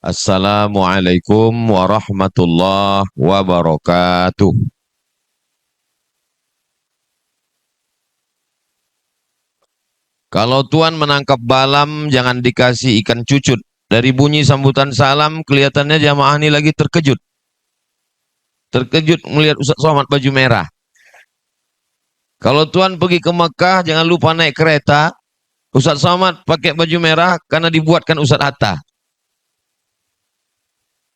Assalamualaikum warahmatullahi wabarakatuh. Kalau Tuan menangkap balam, jangan dikasih ikan cucut. Dari bunyi sambutan salam, kelihatannya jamaah ini lagi terkejut. Terkejut melihat Ustaz Somad baju merah. Kalau Tuan pergi ke Mekah, jangan lupa naik kereta. Ustaz Somad pakai baju merah karena dibuatkan Ustaz Hatta.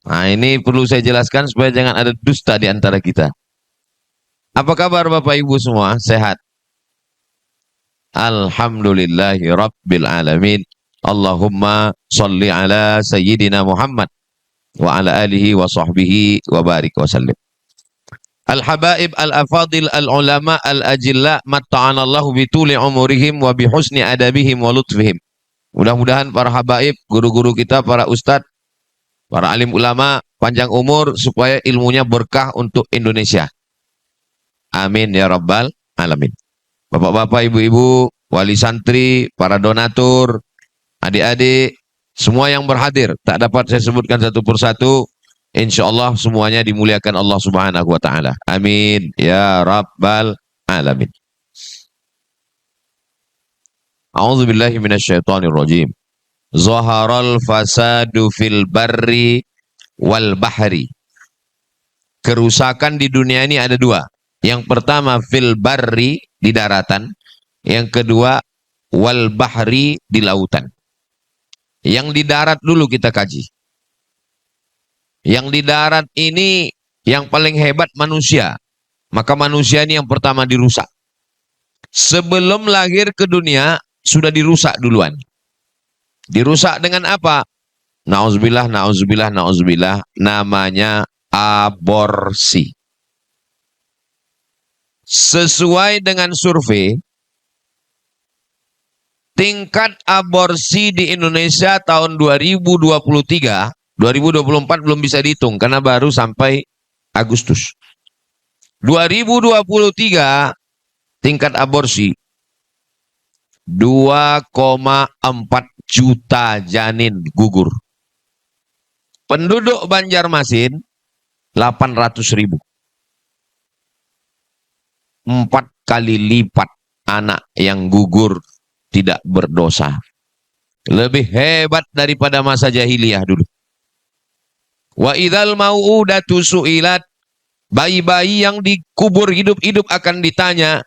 Nah, ini perlu saya jelaskan supaya jangan ada dusta di antara kita. Apa kabar Bapak Ibu semua? Sehat? Alhamdulillahi Rabbil Alamin. Allahumma salli ala Sayyidina Muhammad wa ala alihi wa sahbihi wa barik wa sallim. Al-habaib al-afadil al-ulama al-ajilla matta'anallahu bituli umurihim wa bihusni adabihim wa lutfihim. Mudah-mudahan para habaib, guru-guru kita, para ustadz, para alim ulama, panjang umur supaya ilmunya berkah untuk Indonesia. Amin ya rabbal alamin. Bapak-bapak, ibu-ibu, wali santri, para donatur, adik-adik, semua yang berhadir, tak dapat saya sebutkan satu persatu, insya Allah semuanya dimuliakan Allah Subhanahu wa Ta'ala. Amin ya rabbal alamin. A'udzu billahi minasyaitonir rajim. Zaharal fasadu fil barri wal bahri. Kerusakan di dunia ini ada dua. Yang pertama fil barri, di daratan. Yang kedua wal bahri, di lautan. Yang di darat dulu kita kaji. Yang di darat ini yang paling hebat manusia. Maka manusia ini yang pertama dirusak. Sebelum lahir ke dunia sudah dirusak duluan. Dirusak dengan apa? Nauzubillah, nauzubillah, nauzubillah. Namanya aborsi. Sesuai dengan survei, tingkat aborsi di Indonesia tahun 2023, 2024 belum bisa dihitung karena baru sampai Agustus. 2023 tingkat aborsi 2,4 juta janin gugur. Penduduk Banjarmasin 800.000. 4 kali lipat anak yang gugur tidak berdosa. Lebih hebat daripada masa jahiliyah dulu. Wa idzal mau'udatu su'ilat. Bayi-bayi yang dikubur hidup-hidup akan ditanya,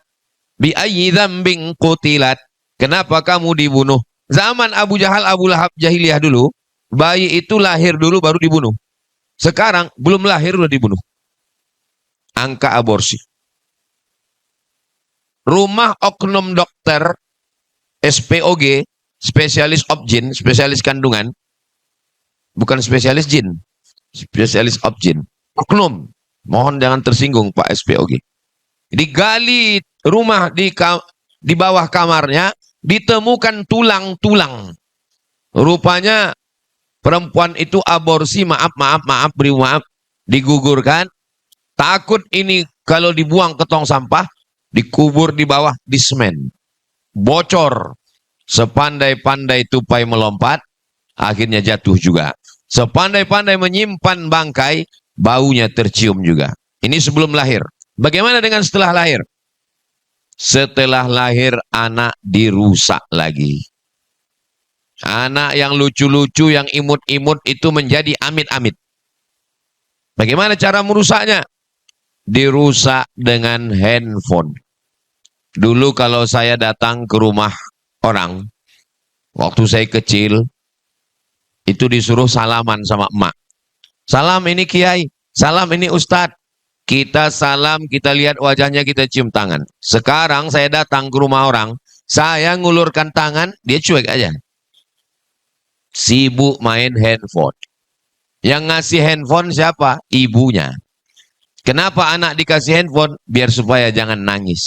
bi ayyi dzambin qutilat. Kenapa kamu dibunuh? Zaman Abu Jahal, Abu Lahab jahiliyah dulu, bayi itu lahir dulu baru dibunuh. Sekarang belum lahir udah dibunuh. Angka aborsi. Rumah oknum dokter SPOG, spesialis objin, spesialis kandungan, bukan spesialis jin, spesialis objin, oknum. Mohon jangan tersinggung Pak SPOG. Digali rumah di bawah kamarnya, ditemukan tulang-tulang. Rupanya perempuan itu aborsi, beri maaf, digugurkan. Takut ini kalau dibuang ke tong sampah, dikubur di bawah di semen. Bocor. Sepandai-pandai tupai melompat, akhirnya jatuh juga. Sepandai-pandai menyimpan bangkai, baunya tercium juga. Ini sebelum lahir. Bagaimana dengan setelah lahir? Setelah lahir anak dirusak lagi. Anak yang lucu-lucu, yang imut-imut itu menjadi amit-amit. Bagaimana cara merusaknya? Dirusak dengan handphone. Dulu kalau saya datang ke rumah orang, waktu saya kecil, itu disuruh salaman sama emak. Salam ini kiai, salam ini ustadz. Kita salam, kita lihat wajahnya, kita cium tangan. Sekarang saya datang ke rumah orang, saya ngulurkan tangan, dia cuek aja. Sibuk main handphone. Yang ngasih handphone siapa? Ibunya. Kenapa anak dikasih handphone? Biar supaya jangan nangis.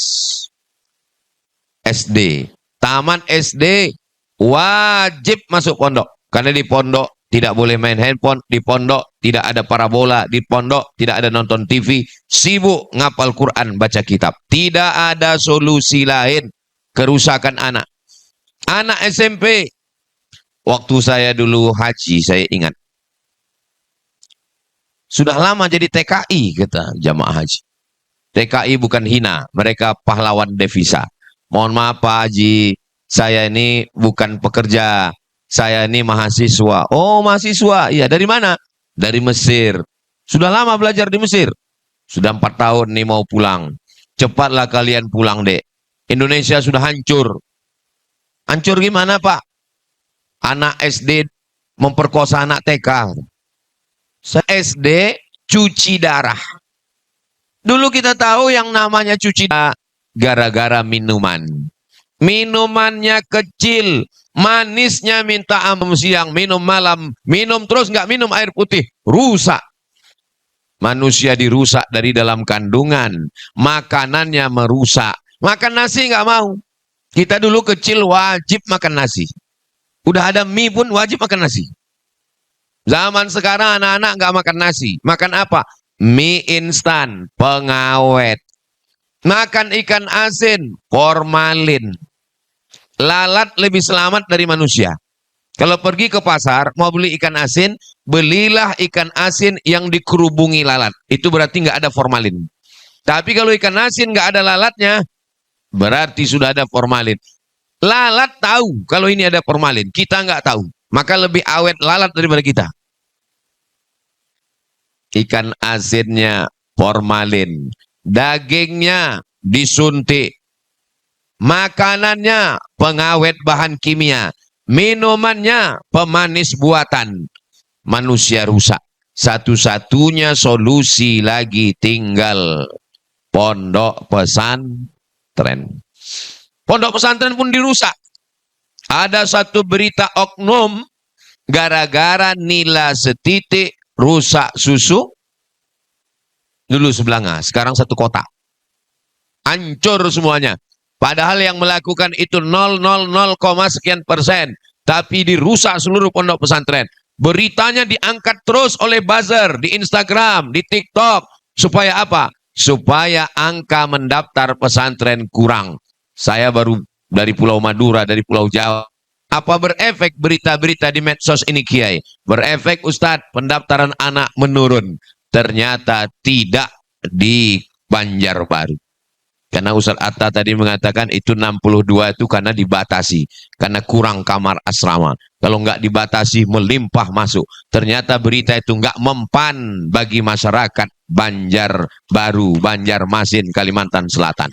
SD. Taman SD wajib masuk pondok. Karena di pondok tidak boleh main handphone. Di pondok tidak ada parabola. Di pondok tidak ada nonton TV. Sibuk ngapal Quran, baca kitab. Tidak ada solusi lain kerusakan anak. Anak SMP. Waktu saya dulu haji, saya ingat. Sudah lama jadi TKI, kata jamaah haji. TKI bukan hina, mereka pahlawan devisa. Mohon maaf Pak Haji, saya ini bukan pekerja, saya ini mahasiswa. Oh mahasiswa, iya dari mana? Dari Mesir. Sudah lama belajar di Mesir. Sudah 4 tahun nih mau pulang. Cepatlah kalian pulang dek. Indonesia sudah hancur. Hancur gimana Pak? Anak SD memperkosa anak TK. SD cuci darah. Dulu kita tahu yang namanya cuci darah gara-gara minuman. Minumannya kecil, manisnya minta ampun, siang, minum malam, minum terus nggak minum air putih, rusak. Manusia dirusak dari dalam kandungan, makanannya merusak. Makan nasi nggak mau. Kita dulu kecil wajib makan nasi. Udah ada mie pun wajib makan nasi. Zaman sekarang anak-anak nggak makan nasi. Makan apa? Mie instan, pengawet. Makan ikan asin, formalin. Lalat lebih selamat dari manusia. Kalau pergi ke pasar, mau beli ikan asin, belilah ikan asin yang dikerubungi lalat. Itu berarti nggak ada formalin. Tapi kalau ikan asin nggak ada lalatnya, berarti sudah ada formalin. Lalat tahu kalau ini ada formalin, kita nggak tahu. Maka lebih awet lalat daripada kita. Ikan asinnya formalin, dagingnya disuntik, makanannya pengawet bahan kimia, minumannya pemanis buatan. Manusia rusak. Satu-satunya solusi lagi tinggal pondok pesantren. Pondok pesantren pun dirusak. Ada satu berita oknum gara-gara nila setitik rusak susu. Dulu Sebelanga, sekarang satu kota. Hancur semuanya. Padahal yang melakukan itu 0,00 sekian persen. Tapi dirusak seluruh pondok pesantren. Beritanya diangkat terus oleh buzzer di Instagram, di TikTok. Supaya apa? Supaya angka mendaftar pesantren kurang. Saya baru dari Pulau Madura, dari Pulau Jawa. Apa berefek berita-berita di medsos ini Kiai? Berefek Ustadz, pendaftaran anak menurun. Ternyata tidak di Banjarbaru. Karena Ustadz Atta tadi mengatakan itu 62 itu karena dibatasi. Karena kurang kamar asrama. Kalau nggak dibatasi melimpah masuk. Ternyata berita itu nggak mempan bagi masyarakat Banjarbaru, Banjarmasin, Kalimantan Selatan.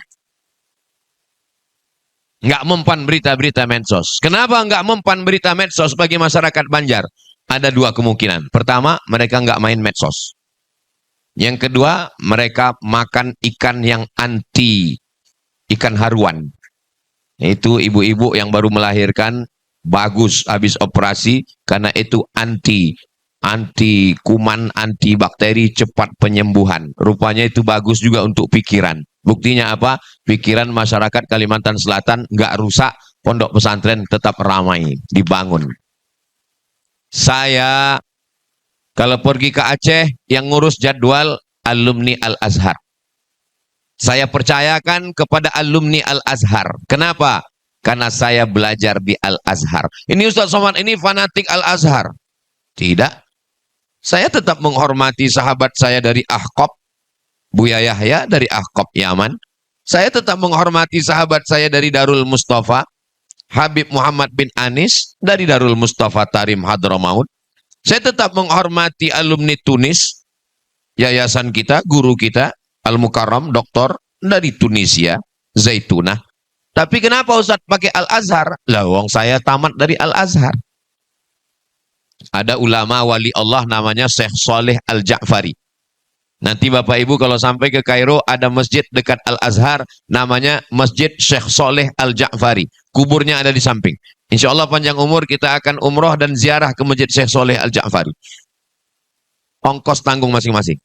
Nggak mempan berita-berita medsos. Kenapa nggak mempan berita medsos bagi masyarakat Banjar? Ada dua kemungkinan. Pertama, mereka nggak main medsos. Yang kedua, mereka makan ikan yang anti, ikan haruan. Itu ibu-ibu yang baru melahirkan, bagus habis operasi, karena itu anti kuman, anti bakteri, cepat penyembuhan. Rupanya itu bagus juga untuk pikiran. Buktinya apa? Pikiran masyarakat Kalimantan Selatan nggak rusak, pondok pesantren tetap ramai, dibangun. Saya kalau pergi ke Aceh, yang ngurus jadwal alumni Al-Azhar. Saya percayakan kepada alumni Al-Azhar. Kenapa? Karena saya belajar di Al-Azhar. Ini Ustaz Somad, ini fanatik Al-Azhar. Tidak. Saya tetap menghormati sahabat saya dari Ahqab, Buya Yahya dari Ahqab Yaman. Saya tetap menghormati sahabat saya dari Darul Mustafa, Habib Muhammad bin Anis dari Darul Mustafa Tarim Hadramaut. Saya tetap menghormati alumni Tunis, yayasan kita, guru kita, Al-Mukarram, doktor dari Tunisia, Zaitunah. Tapi kenapa Ustaz pakai Al-Azhar? Lah wong saya tamat dari Al-Azhar. Ada ulama wali Allah namanya Syekh Saleh Al-Ja'fari. Nanti Bapak Ibu kalau sampai ke Kairo ada masjid dekat Al-Azhar namanya Masjid Syekh Saleh Al-Ja'fari. Kuburnya ada di samping. Insya Allah panjang umur kita akan umroh dan ziarah ke Masjid Syekh Saleh Al-Ja'fari. Ongkos tanggung masing-masing.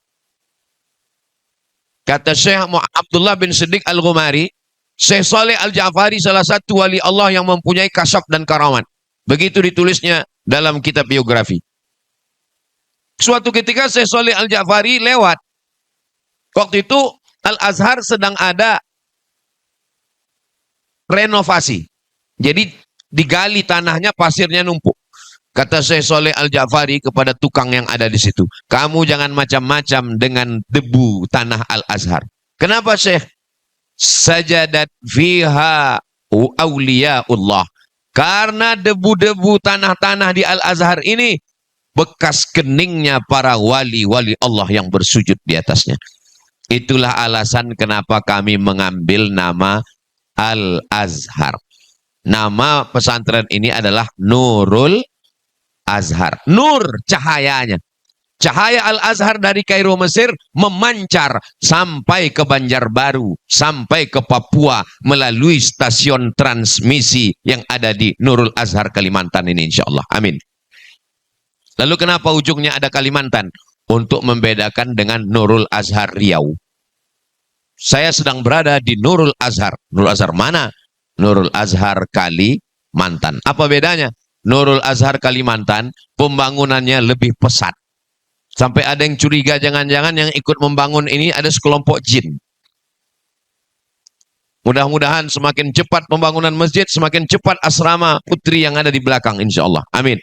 Kata Syekh Abdullah bin Siddiq Al-Ghumari, Syekh Saleh Al-Ja'fari salah satu wali Allah yang mempunyai kasyaf dan karamat. Begitu ditulisnya dalam kitab biografi. Suatu ketika Syekh Saleh Al-Ja'fari lewat. Waktu itu Al-Azhar sedang ada renovasi. Jadi digali tanahnya, pasirnya numpuk. Kata Syekh Soleh Al-Ja'fari kepada tukang yang ada di situ, kamu jangan macam-macam dengan debu tanah Al-Azhar. Kenapa Syekh? Sajadat fiha awliyaullah. Karena debu-debu tanah-tanah di Al-Azhar ini bekas keningnya para wali-wali Allah yang bersujud di atasnya. Itulah alasan kenapa kami mengambil nama Al-Azhar. Nama pesantren ini adalah Nurul Azhar. Nur cahayanya. Cahaya Al-Azhar dari Kairo Mesir memancar sampai ke Banjarbaru, sampai ke Papua melalui stasiun transmisi yang ada di Nurul Azhar Kalimantan ini insya Allah. Amin. Lalu kenapa ujungnya ada Kalimantan? Untuk membedakan dengan Nurul Azhar Riau. Saya sedang berada di Nurul Azhar. Nurul Azhar mana? Nurul Azhar Kalimantan. Apa bedanya? Nurul Azhar Kalimantan pembangunannya lebih pesat. Sampai ada yang curiga jangan-jangan yang ikut membangun ini ada sekelompok jin. Mudah-mudahan semakin cepat pembangunan masjid, semakin cepat asrama putri yang ada di belakang insya Allah. Amin.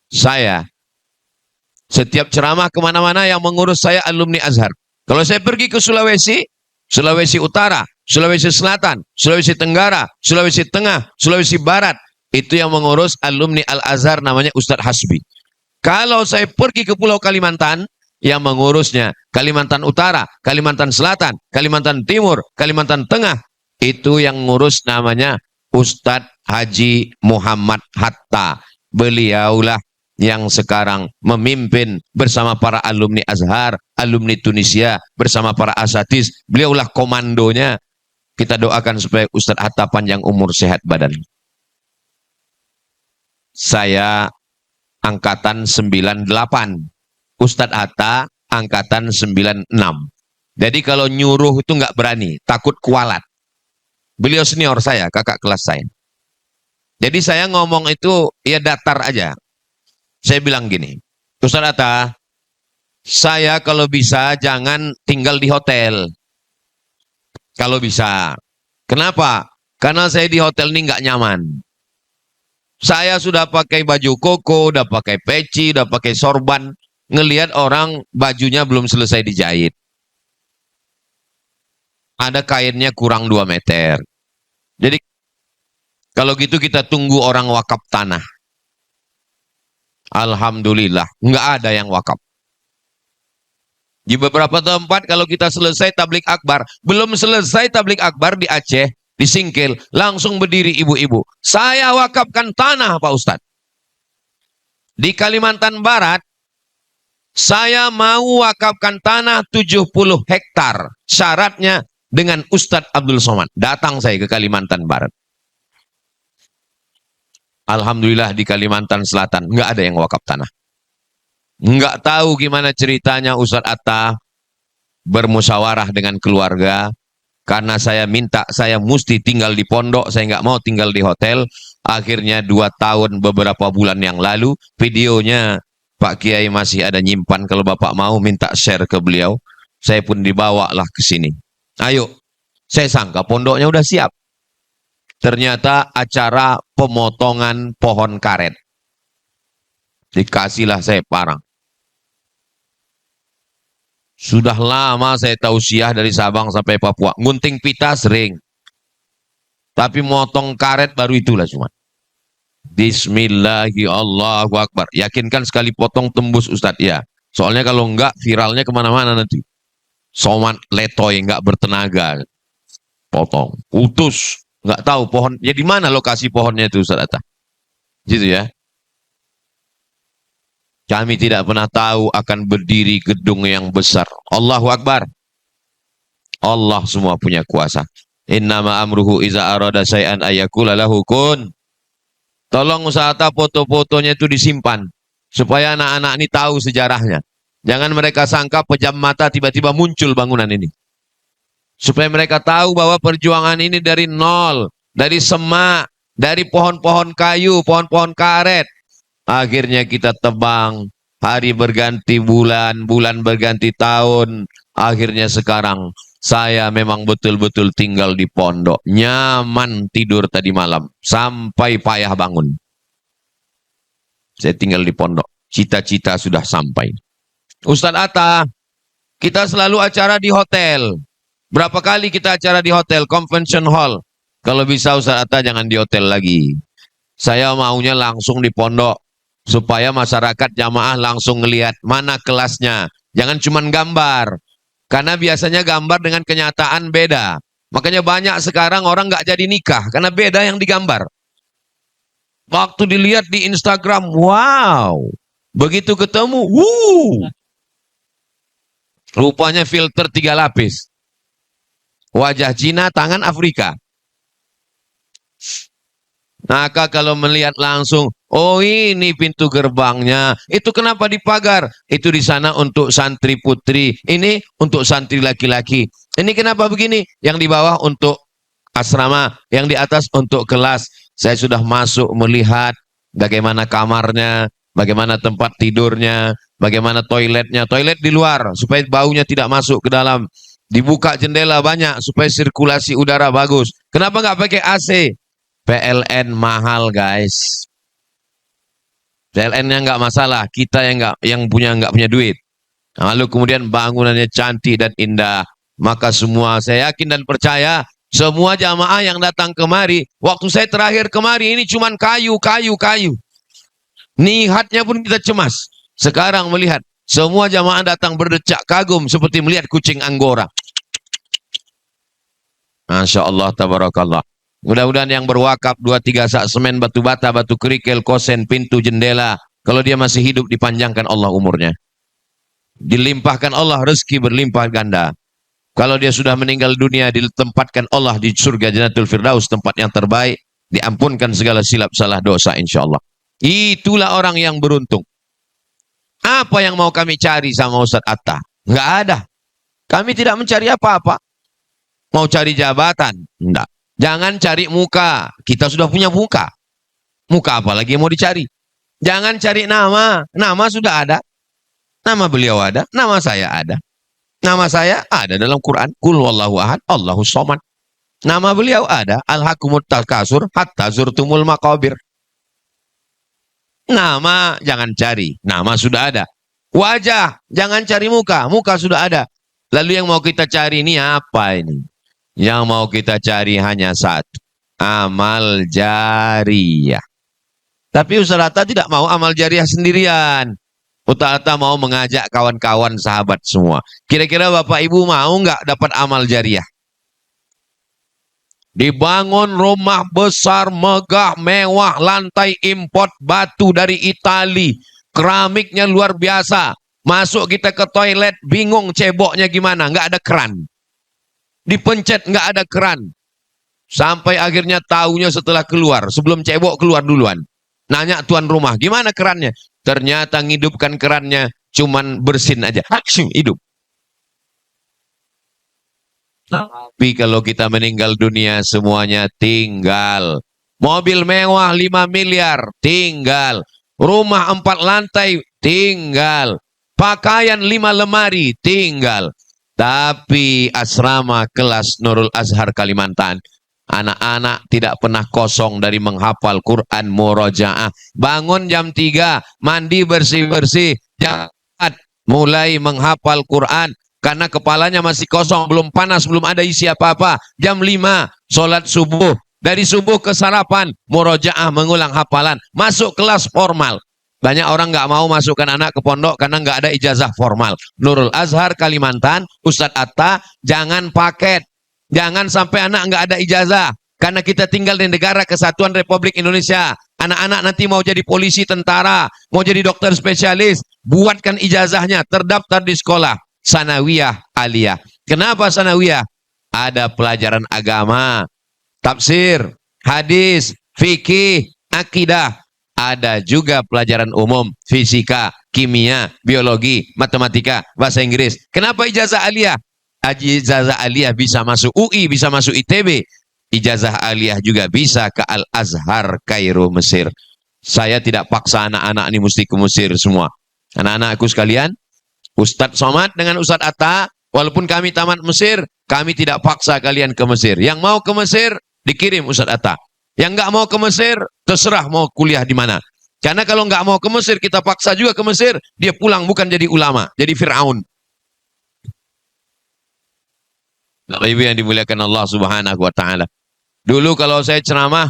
Saya setiap ceramah kemana-mana yang mengurus saya alumni Azhar. Kalau saya pergi ke Sulawesi, Sulawesi Utara, Sulawesi Selatan, Sulawesi Tenggara, Sulawesi Tengah, Sulawesi Barat, itu yang mengurus alumni Al-Azhar namanya Ustadz Hasbi. Kalau saya pergi ke Pulau Kalimantan, yang mengurusnya Kalimantan Utara, Kalimantan Selatan, Kalimantan Timur, Kalimantan Tengah, itu yang ngurus namanya Ustadz Haji Muhammad Hatta. Beliaulah yang sekarang memimpin bersama para alumni Azhar, alumni Tunisia, bersama para asatiz. Beliaulah komandonya. Kita doakan supaya Ustadz Hatta panjang umur, sehat badan. Saya angkatan 98. Ustadz Hatta angkatan 96. Jadi kalau nyuruh itu nggak berani, takut kualat. Beliau senior saya, kakak kelas saya. Jadi saya ngomong itu ya datar aja. Saya bilang gini, Ustadz Hatta, saya kalau bisa jangan tinggal di hotel. Kalau bisa. Kenapa? Karena saya di hotel ini nggak nyaman. Saya sudah pakai baju koko, udah pakai peci, udah pakai sorban. Ngelihat orang bajunya belum selesai dijahit. Ada kainnya kurang 2 meter. Jadi kalau gitu kita tunggu orang wakaf tanah. Alhamdulillah, nggak ada yang wakaf. Di beberapa tempat kalau kita selesai tablik akbar, belum selesai tablik akbar di Aceh, di Singkil, langsung berdiri ibu-ibu. Saya wakafkan tanah Pak Ustadz. Di Kalimantan Barat, saya mau wakafkan tanah 70 hektar. Syaratnya dengan Ustadz Abdul Somad. Datang saya ke Kalimantan Barat. Alhamdulillah di Kalimantan Selatan, nggak ada yang wakaf tanah. Nggak tahu gimana ceritanya Ustadz Hatta bermusyawarah dengan keluarga. Karena saya minta saya mesti tinggal di pondok, saya nggak mau tinggal di hotel. Akhirnya 2 tahun beberapa bulan yang lalu, videonya Pak Kiai masih ada nyimpan. Kalau Bapak mau minta share ke beliau, saya pun dibawalah ke sini. Ayo, saya sangka pondoknya udah siap. Ternyata acara pemotongan pohon karet. Dikasihlah saya parang. Sudah lama saya tausiah dari Sabang sampai Papua. Gunting pita sering. Tapi motong karet baru itulah cuma. Bismillahirrahmanirrahim. Yakinkan sekali potong tembus Ustadz ya. Soalnya kalau enggak viralnya kemana-mana nanti. Somat letoy enggak bertenaga. Potong. Putus. Enggak tahu pohon. Ya di mana lokasi pohonnya itu Ustadz Hatta? Gitu ya. Kami tidak pernah tahu akan berdiri gedung yang besar. Allahu Akbar. Allah semua punya kuasa. Innama amruhu iza arada syai'an ayyakula lahu kun. Tolong usaha foto-fotonya itu disimpan. Supaya anak-anak ini tahu sejarahnya. Jangan mereka sangka pejam mata tiba-tiba muncul bangunan ini. Supaya mereka tahu bahwa perjuangan ini dari nol. Dari semak. Dari pohon-pohon kayu, pohon-pohon karet. Akhirnya kita tebang, hari berganti bulan, bulan berganti tahun. Akhirnya sekarang saya memang betul-betul tinggal di pondok. Nyaman tidur tadi malam, sampai payah bangun. Saya tinggal di pondok. Cita-cita sudah sampai. Ustadz Atta, kita selalu acara di hotel. Berapa kali kita acara di hotel, convention hall. Kalau bisa Ustadz Atta jangan di hotel lagi. Saya maunya langsung di pondok. Supaya masyarakat jamaah langsung ngelihat mana kelasnya. Jangan cuma gambar. Karena biasanya gambar dengan kenyataan beda. Makanya banyak sekarang orang nggak jadi nikah. Karena beda yang digambar. Waktu dilihat di Instagram, wow. Begitu ketemu, rupanya filter 3 lapis. Wajah Cina, tangan Afrika. Maka kalau melihat langsung, oh ini pintu gerbangnya. Itu kenapa dipagar? Itu di sana untuk santri putri. Ini untuk santri laki-laki. Ini kenapa begini? Yang di bawah untuk asrama. Yang di atas untuk kelas. Saya sudah masuk melihat bagaimana kamarnya, bagaimana tempat tidurnya, bagaimana toiletnya. Toilet di luar supaya baunya tidak masuk ke dalam. Dibuka jendela banyak supaya sirkulasi udara bagus. Kenapa nggak pakai AC? PLN mahal guys. PLN-nya nggak masalah, kita yang nggak punya duit. Nah, lalu kemudian bangunannya cantik dan indah. Maka semua saya yakin dan percaya semua jamaah yang datang kemari, waktu saya terakhir kemari ini cuman kayu. Nihatnya pun kita cemas. Sekarang melihat semua jamaah datang berdecak kagum seperti melihat kucing Anggora. Masya Allah, tabarakallah. Mudah-mudahan yang berwakaf 2-3 sak semen, batu bata, batu kerikil, kosen, pintu, jendela. Kalau dia masih hidup dipanjangkan Allah umurnya. Dilimpahkan Allah rezeki berlimpah ganda. Kalau dia sudah meninggal dunia ditempatkan Allah di surga Jannatul Firdaus, tempat yang terbaik. Diampunkan segala silap salah dosa insya Allah. Itulah orang yang beruntung. Apa yang mau kami cari sama Ustadz Atta? Nggak ada. Kami tidak mencari apa-apa. Mau cari jabatan? Enggak. Jangan cari muka. Kita sudah punya muka. Muka apa lagi yang mau dicari? Jangan cari nama. Nama sudah ada. Nama beliau ada. Nama saya ada. Nama saya ada dalam Quran. Qul wallahu ahad, Allahus somad. Nama beliau ada. Alhaqumut takasur hatta zurtumul maqabir. Nama jangan cari. Nama sudah ada. Wajah. Jangan cari muka. Muka sudah ada. Lalu yang mau kita cari ini apa ini? Yang mau kita cari hanya satu. Amal jariyah. Tapi Ustaz Atta tidak mau amal jariyah sendirian. Ustaz Atta mau mengajak kawan-kawan sahabat semua. Kira-kira Bapak Ibu mau nggak dapat amal jariyah? Dibangun rumah besar, megah, mewah, lantai import batu dari Itali. Keramiknya luar biasa. Masuk kita ke toilet, bingung ceboknya gimana. Nggak ada keran. Dipencet nggak ada keran. Sampai akhirnya tahunya setelah keluar. Sebelum cebok keluar duluan. Nanya tuan rumah, gimana kerannya? Ternyata ngidupkan kerannya cuman bersin aja. Haksum, hidup. Tapi kalau kita meninggal dunia semuanya tinggal. Mobil mewah 5 miliar, tinggal. Rumah 4 lantai, tinggal. Pakaian 5 lemari, tinggal. Tapi asrama kelas Nurul Azhar Kalimantan, anak-anak tidak pernah kosong dari menghafal Quran murojaah. Bangun jam 3, mandi bersih-bersih, jam 4 mulai menghafal Quran. Karena kepalanya masih kosong, belum panas, belum ada isi apa-apa. Jam 5, sholat subuh. Dari subuh ke sarapan, murojaah mengulang hafalan. Masuk kelas formal. Banyak orang nggak mau masukkan anak ke pondok karena nggak ada ijazah formal. Nurul Azhar Kalimantan, Ustadz Atta, jangan paket. Jangan sampai anak nggak ada ijazah. Karena kita tinggal di negara kesatuan Republik Indonesia. Anak-anak nanti mau jadi polisi, tentara, mau jadi dokter spesialis. Buatkan ijazahnya, terdaftar di sekolah. Sanawiyah aliyah. Kenapa sanawiyah? Ada pelajaran agama, tafsir, hadis, fikih, akidah. Ada juga pelajaran umum, fisika, kimia, biologi, matematika, bahasa Inggris. Kenapa ijazah aliyah? Ijazah aliyah bisa masuk UI, bisa masuk ITB. Ijazah aliyah juga bisa ke Al-Azhar, Kairo, Mesir. Saya tidak paksa anak-anak ini mesti ke Mesir semua. Anak-anakku sekalian, Ustadz Somad dengan Ustadz Atta, walaupun kami tamat Mesir, kami tidak paksa kalian ke Mesir. Yang mau ke Mesir, dikirim Ustadz Atta. Yang nggak mau ke Mesir, terserah mau kuliah di mana. Karena kalau nggak mau ke Mesir, kita paksa juga ke Mesir, dia pulang bukan jadi ulama, jadi Fir'aun. Bapak Ibu yang dimuliakan Allah Subhanahu wa taala. Dulu kalau saya ceramah,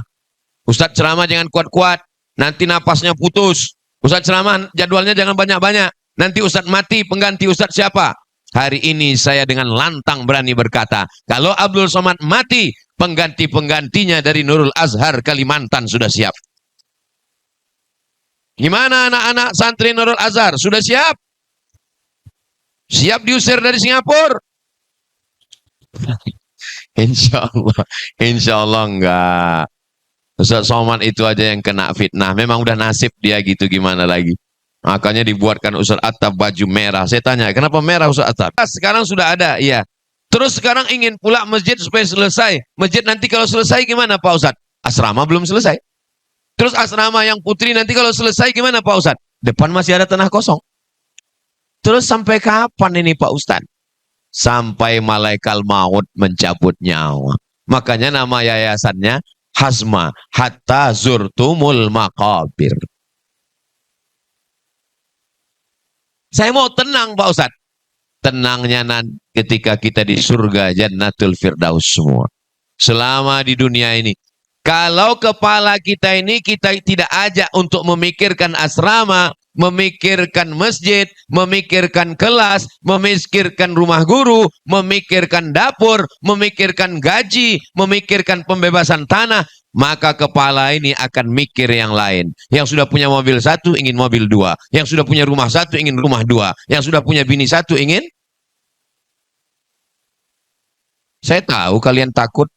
Ustadz ceramah jangan kuat-kuat, nanti napasnya putus. Ustadz ceramah jadwalnya jangan banyak-banyak, nanti Ustadz mati, pengganti Ustadz siapa? Hari ini saya dengan lantang berani berkata, kalau Abdul Somad mati, pengganti-penggantinya dari Nurul Azhar Kalimantan sudah siap. Gimana anak-anak santri Nurul Azhar? Sudah siap? Siap diusir dari Singapura? Insya Allah enggak. Ustaz Somad itu aja yang kena fitnah. Memang udah nasib dia gitu, gimana lagi. Makanya dibuatkan Ustaz Attab baju merah. Saya tanya, kenapa merah Ustaz Attab? Sekarang sudah ada, iya. Terus sekarang ingin pula masjid supaya selesai. Masjid nanti kalau selesai gimana Pak Ustaz? Asrama belum selesai. Terus asrama yang putri nanti kalau selesai gimana Pak Ustaz? Depan masih ada tanah kosong. Terus sampai kapan ini Pak Ustaz? Sampai malaikat maut mencabut nyawa. Makanya nama yayasannya Hazma Hatta Zurtumul Maqabir. Saya mau tenang Pak Ustadz. Tenangnya nanti ketika kita di surga Jannatul Firdaus semua. Selama di dunia ini. Kalau kepala kita ini kita tidak ajak untuk memikirkan asrama, memikirkan masjid, memikirkan kelas, memikirkan rumah guru, memikirkan dapur, memikirkan gaji, memikirkan pembebasan tanah, maka kepala ini akan mikir yang lain. Yang sudah punya mobil satu ingin mobil dua, yang sudah punya rumah satu ingin rumah dua, yang sudah punya bini satu ingin. Saya tahu kalian takut.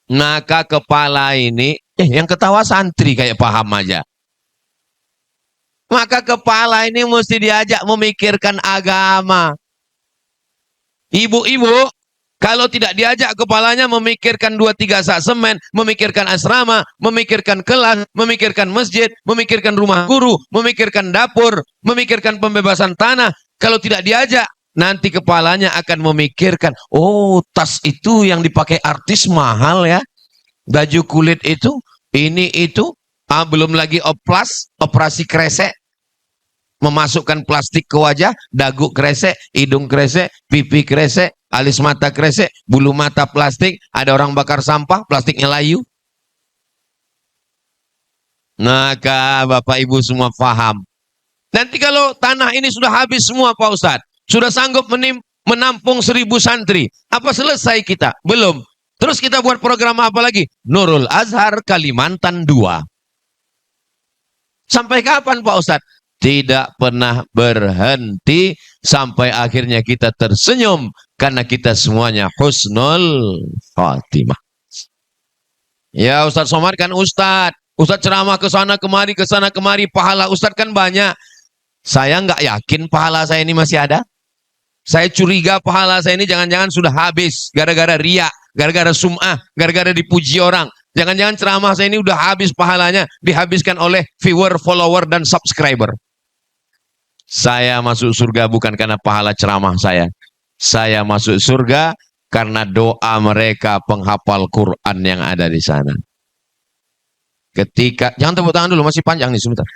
Maka kepala ini, yang ketawa santri kayak paham aja. Maka kepala ini mesti diajak memikirkan agama. Ibu-ibu, kalau tidak diajak kepalanya memikirkan 2-3 sak semen, memikirkan asrama, memikirkan kelas, memikirkan masjid, memikirkan rumah guru, memikirkan dapur, memikirkan pembebasan tanah. Kalau tidak diajak, nanti kepalanya akan memikirkan, oh tas itu yang dipakai artis mahal ya. Baju kulit itu, ini itu, belum lagi oplas, operasi kresek. Memasukkan plastik ke wajah, dagu kresek, hidung kresek, pipi kresek, alis mata kresek, bulu mata plastik, ada orang bakar sampah, plastiknya layu. Maka Bapak Ibu semua paham. Nanti kalau tanah ini sudah habis semua Pak Ustadz, sudah sanggup menampung 1000 santri, apa selesai kita? Belum. Terus kita buat program apa lagi? Nurul Azhar Kalimantan 2. Sampai kapan Pak Ustadz? Tidak pernah berhenti sampai akhirnya kita tersenyum karena kita semuanya husnul khatimah. Ya Ustadz Somad kan Ustadz ceramah ke sana kemari, pahala Ustadz kan banyak. Saya nggak yakin pahala saya ini masih ada. Saya curiga pahala saya ini jangan-jangan sudah habis gara-gara riya, gara-gara sum'ah, gara-gara dipuji orang. Jangan-jangan ceramah saya ini udah habis pahalanya, dihabiskan oleh viewer, follower, dan subscriber. Saya masuk surga bukan karena pahala ceramah saya. Saya masuk surga karena doa mereka penghafal Quran yang ada di sana. Ketika, jangan tepuk tangan dulu, masih panjang nih sebentar.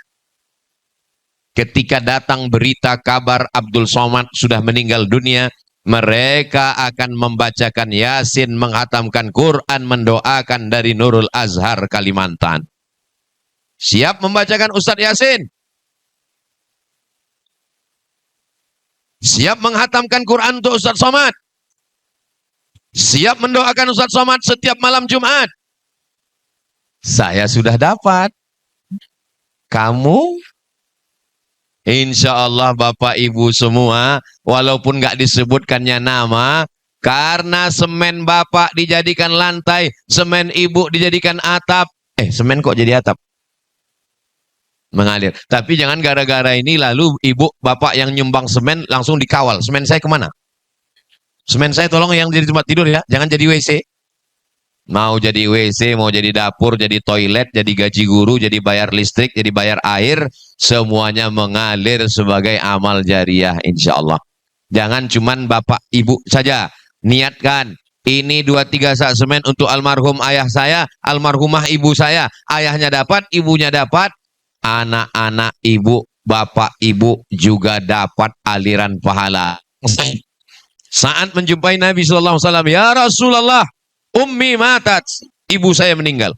Ketika datang berita kabar Abdul Somad sudah meninggal dunia, mereka akan membacakan Yasin, menghatamkan Quran, mendoakan dari Nurul Azhar Kalimantan. Siap membacakan Ustadz Yasin? Siap menghatamkan Quran untuk Ustadz Somad? Siap mendoakan Ustadz Somad setiap malam Jumat? Saya sudah dapat. Kamu? Insya Allah Bapak Ibu semua, walaupun nggak disebutkannya nama, karena semen Bapak dijadikan lantai, semen Ibu dijadikan atap. Semen kok jadi atap? Mengalir. Tapi jangan gara-gara ini lalu ibu bapak yang nyumbang semen langsung dikawal. Semen saya kemana? Semen saya tolong yang jadi tempat tidur ya. Jangan jadi WC. Mau jadi WC, mau jadi dapur, jadi toilet, jadi gaji guru, jadi bayar listrik, jadi bayar air. Semuanya mengalir sebagai amal jariah insya Allah. Jangan cuman bapak ibu saja. Niatkan. Ini 2-3 sak semen untuk almarhum ayah saya, almarhumah ibu saya. Ayahnya dapat, ibunya dapat. Anak-anak ibu, bapak ibu juga dapat aliran pahala. Saat menjumpai Nabi SAW, ya Rasulullah, ummi matat. Ibu saya meninggal.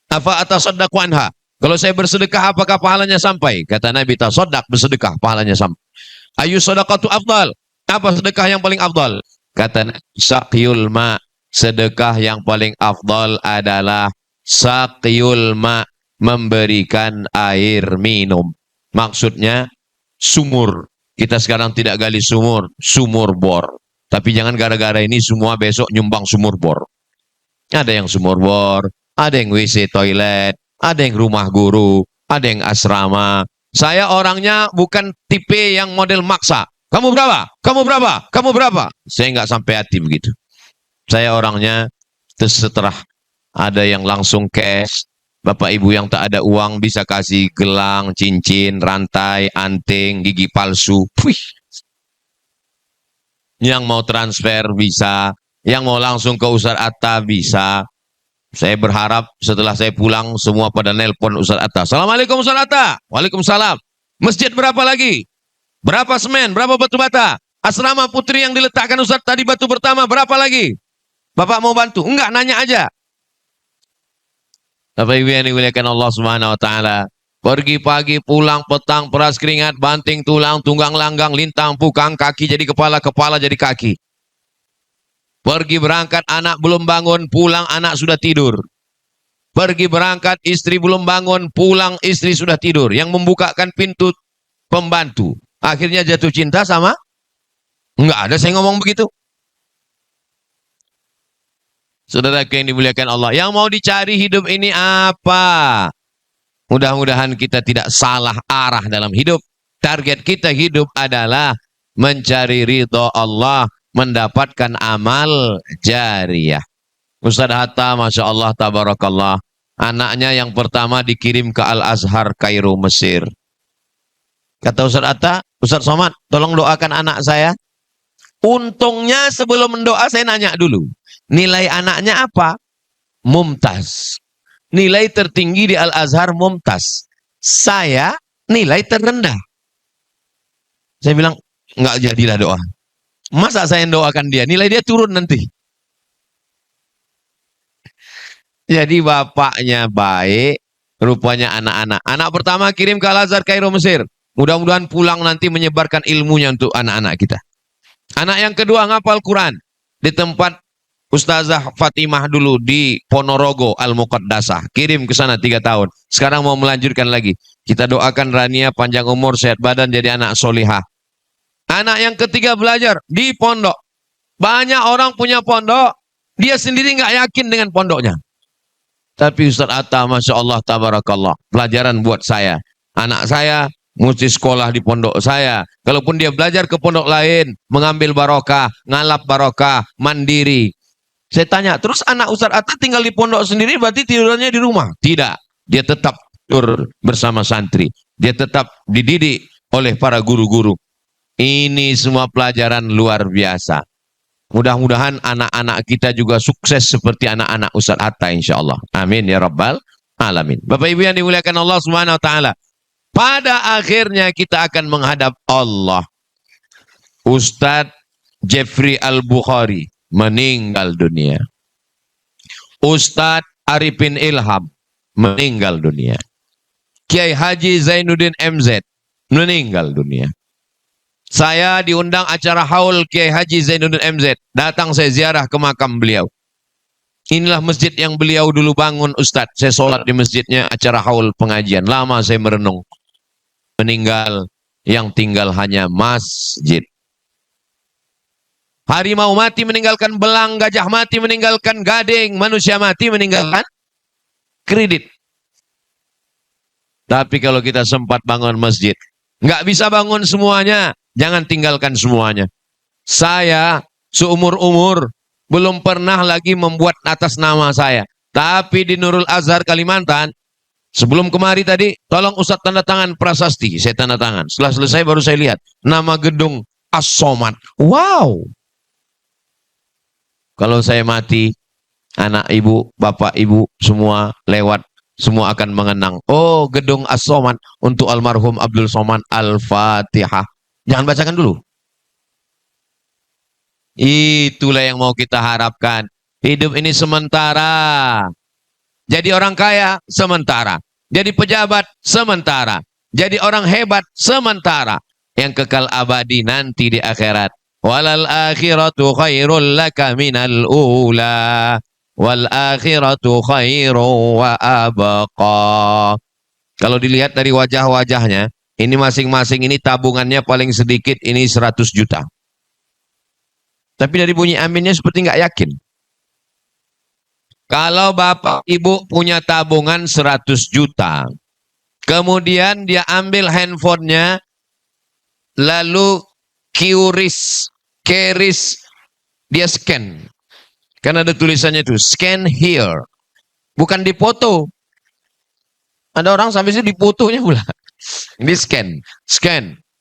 Apa atasaddaqu anha? Kalau saya bersedekah, apakah pahalanya sampai? Kata Nabi, tasaddaq, bersedekah, pahalanya sampai. Ayu sadaqatu afdal. Apa sedekah yang paling afdal? Kata Nabi, saqyul ma. Sedekah yang paling afdal adalah saqyul ma, memberikan air minum. Maksudnya sumur. Kita sekarang tidak gali sumur, sumur bor. Tapi jangan gara-gara ini semua besok nyumbang sumur bor. Ada yang sumur bor, ada yang WC toilet, ada yang rumah guru, ada yang asrama. Saya orangnya bukan tipe yang model maksa. Kamu berapa? Kamu berapa? Kamu berapa? Saya nggak sampai hati begitu. Saya orangnya terserah. Ada yang langsung cash. Bapak ibu yang tak ada uang bisa kasih gelang, cincin, rantai, anting, gigi palsu. Puih. Yang mau transfer bisa. Yang mau langsung ke Ustaz Atta bisa. Saya berharap setelah saya pulang semua pada nelpon Ustaz Atta. Assalamualaikum Ustaz Atta. Waalaikumsalam. Masjid berapa lagi? Berapa semen? Berapa batu bata? Asrama putri yang diletakkan Ustaz tadi batu pertama berapa lagi? Bapak mau bantu? Enggak, nanya aja. Bapak Ibu yang dimuliakan Allah Subhanahu wa taala. Pergi pagi, pulang petang, peras keringat, banting tulang, tunggang langgang, lintang, pukang, kaki jadi kepala, kepala jadi kaki. Pergi berangkat, anak belum bangun, pulang anak sudah tidur. Pergi berangkat, istri belum bangun, pulang istri sudah tidur. Yang membukakan pintu pembantu. Akhirnya jatuh cinta sama? Enggak ada saya ngomong begitu. Saudara yang dimuliakan Allah. Yang mau dicari hidup ini apa? Mudah-mudahan kita tidak salah arah dalam hidup. Target kita hidup adalah mencari ridho Allah, mendapatkan amal jariyah. Ustaz Hatta, Masya Allah, Tabarakallah. Anaknya yang pertama dikirim ke Al-Azhar, Kairo, Mesir. Kata Ustaz Hatta, Ustaz Somad, tolong doakan anak saya. Untungnya sebelum mendoa saya nanya dulu. Nilai anaknya apa? Mumtaz. Nilai tertinggi di Al-Azhar Mumtaz. Saya nilai terendah. Saya bilang, enggak jadilah doa. Masa saya doakan dia? Nilai dia turun nanti. Jadi bapaknya baik, rupanya anak-anak. Anak pertama kirim ke Al-Azhar Kairo Mesir. Mudah-mudahan pulang nanti menyebarkan ilmunya untuk anak-anak kita. Anak yang kedua ngapal Quran. Di tempat Ustazah Fatimah dulu di Ponorogo Al-Muqaddasah. Kirim ke sana 3 tahun. Sekarang mau melanjutkan lagi. Kita doakan Rania panjang umur, sehat badan, jadi anak solihah. Anak yang ketiga belajar di pondok. Banyak orang punya pondok. Dia sendiri nggak yakin dengan pondoknya. Tapi Ustaz Atta, Masya Allah, Tabarakallah. Pelajaran buat saya. Anak saya mesti sekolah di pondok saya. Kalaupun dia belajar ke pondok lain, mengambil barokah, ngalap barokah, mandiri. Saya tanya, terus anak Ustaz Atta tinggal di pondok sendiri, berarti tidurannya di rumah? Tidak. Dia tetap tidur bersama santri. Dia tetap dididik oleh para guru-guru. Ini semua pelajaran luar biasa. Mudah-mudahan anak-anak kita juga sukses seperti anak-anak Ustaz Atta insyaAllah. Amin ya Rabbal Alamin. Bapak Ibu yang dimuliakan Allah Subhanahu wa ta'ala. Pada akhirnya kita akan menghadap Allah. Ustadz Jeffrey Al-Bukhari meninggal dunia. Ustadz Arifin Ilham meninggal dunia. Kiai Haji Zainuddin MZ meninggal dunia. Saya diundang acara haul Kiai Haji Zainuddin MZ. Datang saya ziarah ke makam beliau. Inilah masjid yang beliau dulu bangun Ustadz. Saya sholat di masjidnya, acara haul pengajian. Lama saya merenung. Meninggal, yang tinggal hanya masjid. Harimau mati meninggalkan belang, gajah mati meninggalkan gading, manusia mati meninggalkan kredit. Tapi kalau kita sempat bangun masjid, nggak bisa bangun semuanya, jangan tinggalkan semuanya. Saya seumur-umur belum pernah lagi membuat atas nama saya. Tapi di Nurul Azhar Kalimantan, sebelum kemari tadi, tolong Ustadz tanda tangan prasasti. Saya tanda tangan. Setelah selesai baru saya lihat nama gedung As-Somad. Wow. Kalau saya mati, anak ibu, bapak ibu, semua lewat, semua akan mengenang. Oh, gedung As-Somad untuk almarhum Abdul Somad. Al-Fatihah. Jangan bacakan dulu. Itulah yang mau kita harapkan. Hidup ini sementara. Jadi orang kaya sementara. Jadi pejabat sementara. Jadi orang hebat sementara. Yang kekal abadi nanti di akhirat. Walal akhiratu khairul laka minal ula. Wal akhiratu khairu wa abqa. Kalau dilihat dari wajah-wajahnya, ini masing-masing ini tabungannya paling sedikit ini 100 juta. Tapi dari bunyi aminnya seperti nggak yakin. Kalau bapak ibu punya tabungan 100 juta, kemudian dia ambil handphonenya, lalu QRIS, dia scan. Kan ada tulisannya itu, scan here. Bukan dipoto. Ada orang sampai sini difotonya pula. Ini scan.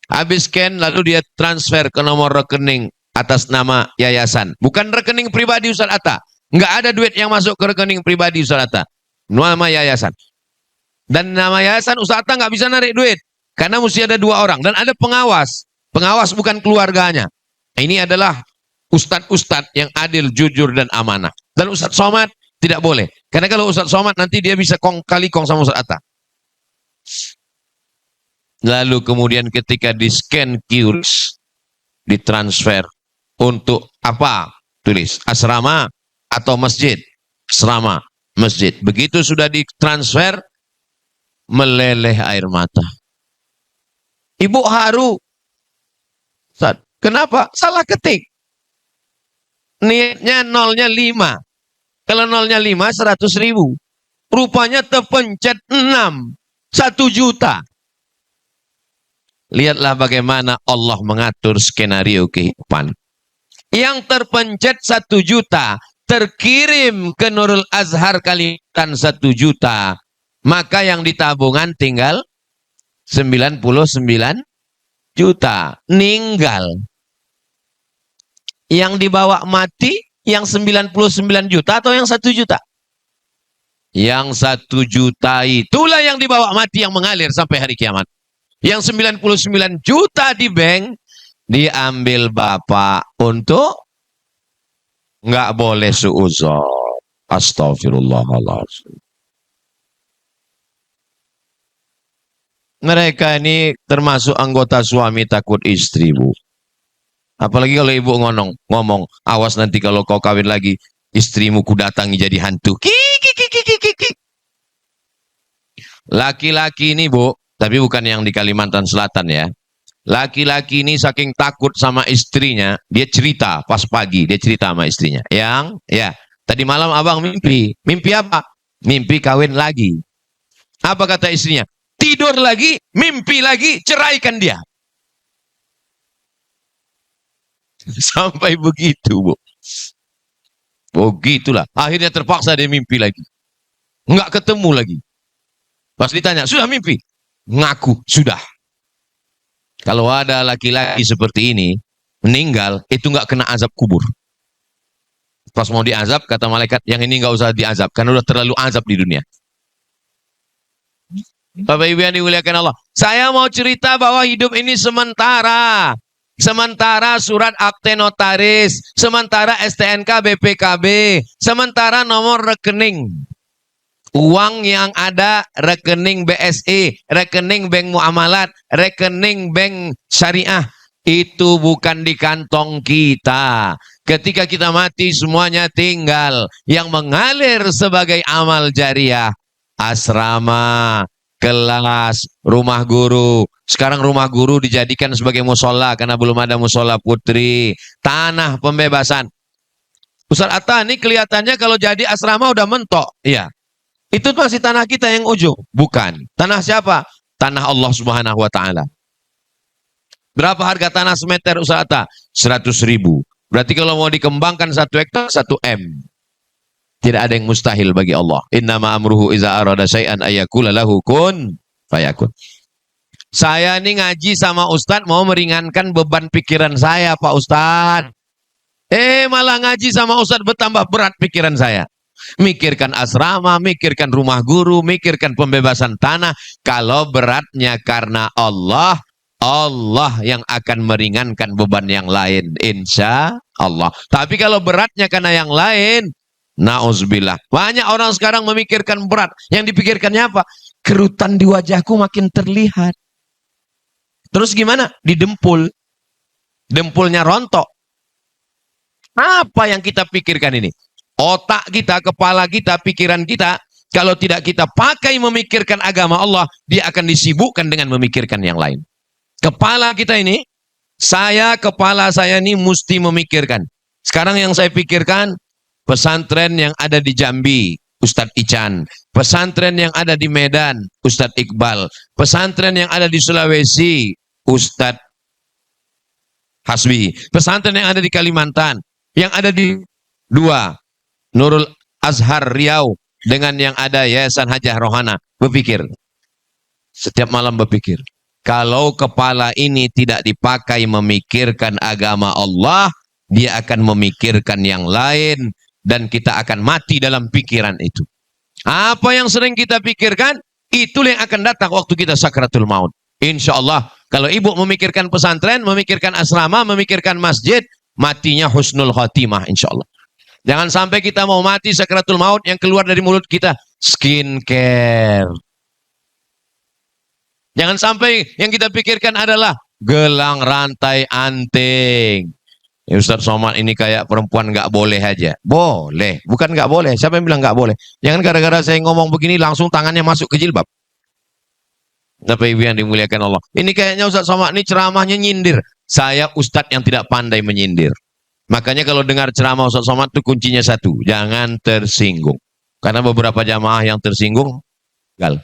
Habis scan, lalu dia transfer ke nomor rekening atas nama yayasan. Bukan rekening pribadi Ustaz Atta. Nggak ada duit yang masuk ke rekening pribadi Ustaz Atta. Nama yayasan. Dan nama yayasan Ustaz Atta nggak bisa narik duit. Karena mesti ada 2 orang. Dan ada pengawas. Pengawas bukan keluarganya. Ini adalah ustadz-ustadz yang adil, jujur, dan amanah. Dan Ustadz Somad tidak boleh. Karena kalau Ustadz Somad nanti dia bisa kali kong sama Ustadz Atta. Lalu kemudian ketika di-scan QRIS, ditransfer untuk apa? Tulis asrama atau masjid. Asrama, masjid. Begitu sudah ditransfer, meleleh air mata. Ibu haru. Kenapa? Salah ketik. Niatnya nolnya 5. Kalau nolnya 5, 100.000. Rupanya terpencet 6. 1 juta. Lihatlah bagaimana Allah mengatur skenario kehidupan. Yang terpencet 1 juta, terkirim ke Nurul Azhar Kalimantan 1 juta. Maka yang ditabungan tinggal 99 juta. Ninggal. Yang dibawa mati, yang 99 juta atau yang 1 juta? Yang 1 juta itulah yang dibawa mati yang mengalir sampai hari kiamat. Yang 99 juta di bank, diambil bapak untuk nggak boleh suuzon. Astagfirullahaladzim. Mereka ini termasuk anggota suami takut istri, Bu. Apalagi kalau ibu ngomong, awas nanti kalau kau kawin lagi, istrimu ku datangi jadi hantu. Laki-laki ini, Bu, tapi bukan yang di Kalimantan Selatan ya. Laki-laki ini saking takut sama istrinya, dia cerita pas pagi, dia cerita sama istrinya. Tadi malam abang mimpi. Mimpi apa? Mimpi kawin lagi. Apa kata istrinya? Tidur lagi, mimpi lagi, ceraikan dia. Sampai begitu, Bu. Begitulah. Akhirnya terpaksa dia mimpi lagi. Nggak ketemu lagi. Pas ditanya, sudah mimpi? Ngaku, sudah. Kalau ada laki-laki seperti ini, meninggal, itu nggak kena azab kubur. Pas mau diazab, kata malaikat, yang ini nggak usah diazab, karena udah terlalu azab di dunia. Bapak Ibu yang dimuliakan Allah. Saya mau cerita bahwa hidup ini sementara. Sementara surat akte notaris, sementara STNK BPKB, sementara nomor rekening. Uang yang ada rekening BSI, rekening bank muamalat, rekening bank syariah. Itu bukan di kantong kita. Ketika kita mati semuanya tinggal. Yang mengalir sebagai amal jariah. Asrama, kelas, rumah guru. Sekarang rumah guru dijadikan sebagai musola karena belum ada musola putri. Tanah pembebasan. Ustaz Atta ini kelihatannya kalau jadi asrama udah mentok. Iya. Itu masih tanah kita yang ujung. Bukan. Tanah siapa? Tanah Allah Subhanahu wa Ta'ala. Berapa harga tanah semeter Ustaz Atta? 100.000. Berarti kalau mau dikembangkan 1 hektar 1 M. Tidak ada yang mustahil bagi Allah. Innama amruhu iza arada syai'an ayakula lahu kun fayakun. Saya ini ngaji sama Ustadz mau meringankan beban pikiran saya, Pak Ustadz. Malah ngaji sama Ustadz bertambah berat pikiran saya. Mikirkan asrama, mikirkan rumah guru, mikirkan pembebasan tanah. Kalau beratnya karena Allah, Allah yang akan meringankan beban yang lain, insya Allah. Tapi kalau beratnya karena yang lain, nauzubillah. Banyak orang sekarang memikirkan berat. Yang dipikirkannya apa? Kerutan di wajahku makin terlihat. Terus gimana? Didempul. Dempulnya rontok. Apa yang kita pikirkan ini? Otak kita, kepala kita, pikiran kita, kalau tidak kita pakai memikirkan agama Allah, dia akan disibukkan dengan memikirkan yang lain. Kepala kita ini, kepala saya ini mesti memikirkan. Sekarang yang saya pikirkan, pesantren yang ada di Jambi, Ustadz Ican. Pesantren yang ada di Medan, Ustadz Iqbal. Pesantren yang ada di Sulawesi, Ustadz Hasbi. Pesantren yang ada di Kalimantan, yang ada di dua, Nurul Azhar Riau dengan yang ada Yayasan Hajah Rohana. Berpikir. Setiap malam berpikir. Kalau kepala ini tidak dipakai memikirkan agama Allah, dia akan memikirkan yang lain dan kita akan mati dalam pikiran itu. Apa yang sering kita pikirkan, itulah yang akan datang waktu kita sakratul maut. Insya Allah, kalau ibu memikirkan pesantren, memikirkan asrama, memikirkan masjid, matinya husnul khotimah insya Allah. Jangan sampai kita mau mati sakratul maut yang keluar dari mulut kita skincare. Jangan sampai yang kita pikirkan adalah gelang rantai anting. Ya, Ustadz Somad ini kayak perempuan nggak boleh aja. Boleh, bukan nggak boleh. Siapa yang bilang nggak boleh? Jangan gara-gara saya ngomong begini langsung tangannya masuk ke jilbab. Bapak Ibu yang dimuliakan Allah. Ini kayaknya Ustadz Somad ini ceramahnya nyindir. Saya Ustadz yang tidak pandai menyindir. Makanya kalau dengar ceramah Ustadz Somad itu kuncinya satu, jangan tersinggung. Karena beberapa jamaah yang tersinggung, gagal.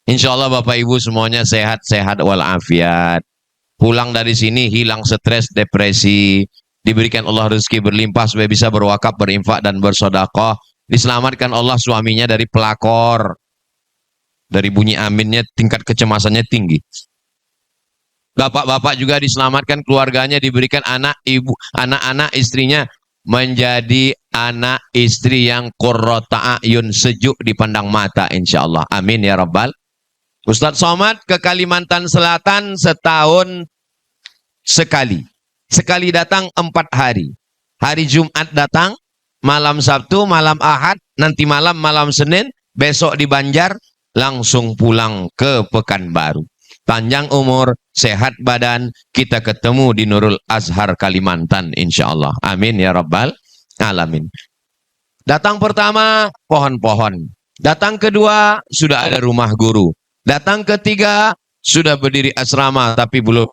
Insya Allah Bapak Ibu semuanya sehat-sehat walafiat. Pulang dari sini hilang stres, depresi, diberikan Allah rezeki berlimpah supaya bisa berwakaf, berinfak dan bersedekah. Diselamatkan Allah suaminya dari pelakor. Dari bunyi aminnya tingkat kecemasannya tinggi. Bapak-bapak juga diselamatkan, keluarganya diberikan anak, ibu, anak-anak istrinya menjadi anak istri yang qurrata a'yun, sejuk dipandang mata insyaallah. Amin ya rabbal. Ustadz Somad ke Kalimantan Selatan setahun sekali. Sekali datang 4 hari. Hari Jumat datang, malam Sabtu, malam Ahad, nanti malam Senin, besok di Banjar, langsung pulang ke Pekanbaru. Panjang umur, sehat badan, kita ketemu di Nurul Azhar Kalimantan insyaallah. Amin ya rabbal alamin. Datang pertama pohon-pohon. Datang kedua sudah ada rumah guru. Datang ketiga sudah berdiri asrama tapi belum.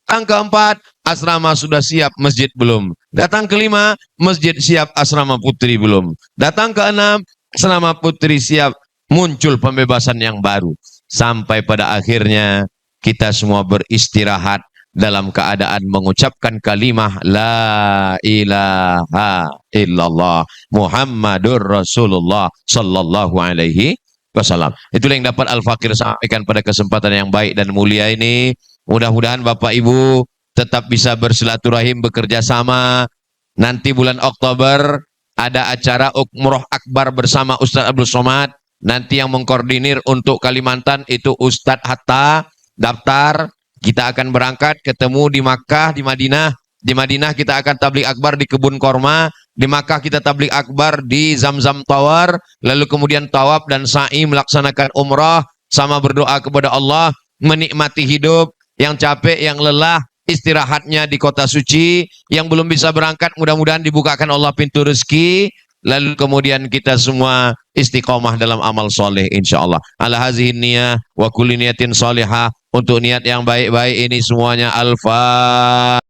Datang keempat asrama sudah siap, masjid belum. Datang kelima masjid siap, asrama putri belum. Datang keenam asrama putri siap, muncul pembebasan yang baru. Sampai pada akhirnya kita semua beristirahat dalam keadaan mengucapkan kalimah La ilaha illallah Muhammadur Rasulullah sallallahu alaihi wasallam. Itulah yang dapat Al-Fakir sampaikan pada kesempatan yang baik dan mulia ini. Mudah-mudahan Bapak Ibu tetap bisa bersilaturahim, bekerja sama. Nanti bulan Oktober ada acara Umroh Akbar bersama Ustadz Abdul Somad. Nanti yang mengkoordinir untuk Kalimantan itu Ustadz Hatta. Daftar, kita akan berangkat ketemu di Makkah, di Madinah. Di Madinah kita akan tabligh akbar di Kebun Korma. Di Makkah kita tabligh akbar di Zamzam Tower. Lalu kemudian tawaf dan sa'i, melaksanakan umrah. Sama berdoa kepada Allah, menikmati hidup. Yang capek, yang lelah, istirahatnya di kota suci. Yang belum bisa berangkat, mudah-mudahan dibukakan Allah pintu rezeki. Lalu kemudian kita semua istiqomah dalam amal soleh insyaallah. Ala hazihin niyah wa kulli niyatin solihah. Untuk niat yang baik-baik ini semuanya al-Fatihah.